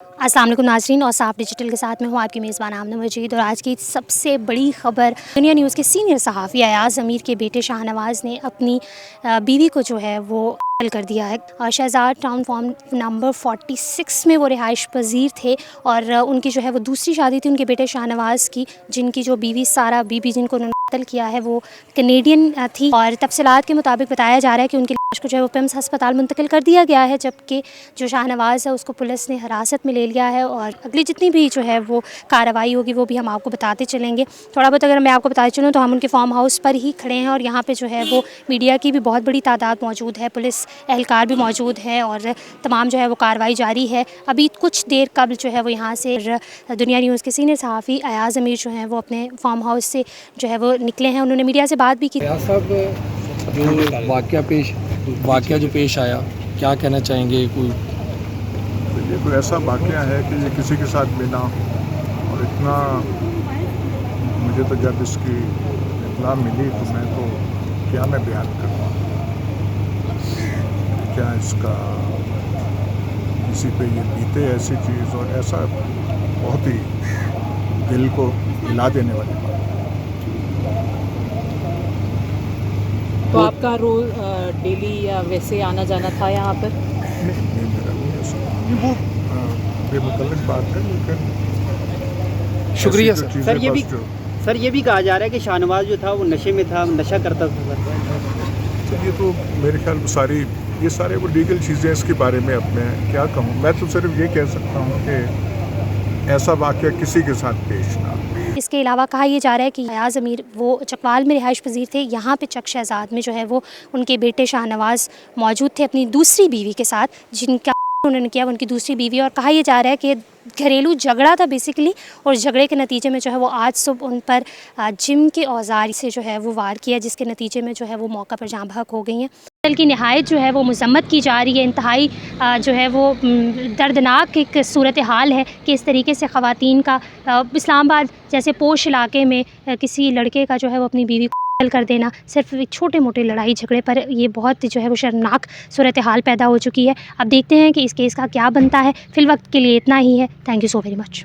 अस्सलाम वालेकुम नाज़रीन, और साफ डिजिटल के साथ में हूँ आपकी मेज़बान आमना मजीद। और आज की सबसे बड़ी ख़बर, दुनिया न्यूज़ के सीनियर सहाफ़ी अयाज़ अमीर के बेटे शाहनवाज़ ने अपनी बीवी को जो है वो कत्ल कर दिया है। शहजाद टाउन फॉर्म नंबर 46 में वो रिहाइश पजीर थे और उनकी जो है वो दूसरी शादी थी उनके बेटे शाहनवाज़ की, जिनकी जो बीवी सारा बीबी जिनको उन्होंने कत्ल किया है वो कनेडियन थी। और तफसीलात के मुताबिक बताया जा रहा है कि उनकी लाश को जो है वो पिम्स अस्पताल मुंतकिल कर दिया गया है, जबकि जो शाहनवाज़ है उसको पुलिस ने हिरासत में ले लिया है। और अगली जितनी भी जो है वो कार्रवाई होगी वो भी हम आपको बताते चलेंगे। थोड़ा बहुत अगर मैं आपको बताते चलूँ तो हम उनके फार्म हाउस पर ही खड़े हैं और यहाँ पे जो है वो मीडिया की भी बहुत बड़ी तादाद मौजूद है, पुलिस एहलकार भी मौजूद है और तमाम जो है वो कार्रवाई जारी है। अभी कुछ देर कबल जो है वो यहाँ से दुनिया न्यूज़ के सीनियर सहाफ़ी अयाज़ अमीर जो हैं वो अपने फार्म हाउस से जो है वो निकले हैं। उन्होंने मीडिया से बात भी की। साहब, जो वाक़या जो पेश आया, क्या कहना चाहेंगे? ये कोई ऐसा वाक़या है कि ये किसी के साथ भी ना हो, और इतना मुझे तो जब इसकी इत्तला मिली तो मैं तो क्या मैं बयान करूँ, क्या इसका किसी पे ये बीते ऐसी चीज़, और ऐसा बहुत ही दिल को हिला देने वाली बात। तो आपका रोज़ डेली या वैसे आना जाना था यहाँ पर? नहीं मेरा नहीं ऐसा, नहीं वो बेमुतल्लिक़ बात है, लेकिन शुक्रिया सर। ये भी कहा जा रहा है कि शाहनवाज़ जो था वो नशे में था, नशा करता था सर। ये तो मेरे ख्याल में ये सारे वो लीगल चीज़ें इसके बारे में अब मैं क्या कहूँ। मैं तो सिर्फ ये कह सकता हूँ कि ऐसा वाक़या किसी के साथ पेश ना। इसके अलावा कहा यह जा रहा है कि अयाज़ अमीर वो चकवाल में रिहाइश पजीर थे, यहाँ पे चक शहजाद में जो है वो उनके बेटे शाहनवाज़ मौजूद थे अपनी दूसरी बीवी के साथ, जिनका उन्होंने किया उनकी दूसरी बीवी। और कहा यह जा रहा है कि घरेलू झगड़ा था बेसिकली, और झगड़े के नतीजे में जो है वो आज सुबह उन पर जिम के औजार से जो है वो वार किया, जिसके नतीजे में जो है वो मौका पर जाँ बहक हो गई हैं। कत्ल की नहायत जो है वो मज़म्मत की जा रही है। इंतहाई जो है वो दर्दनाक एक सूरत हाल है कि इस तरीके से ख़वातीन का इस्लामाबाद जैसे पोश इलाके में किसी लड़के का जो है वो अपनी बीवी को कत्ल कर देना, सिर्फ एक छोटे मोटे लड़ाई झगड़े पर, ये बहुत जो है वो शर्मनाक सूरत हाल पैदा हो चुकी है। अब देखते हैं कि इस केस का क्या बनता है। फ़िलवक्त के लिए इतना ही है। Thank you so very much.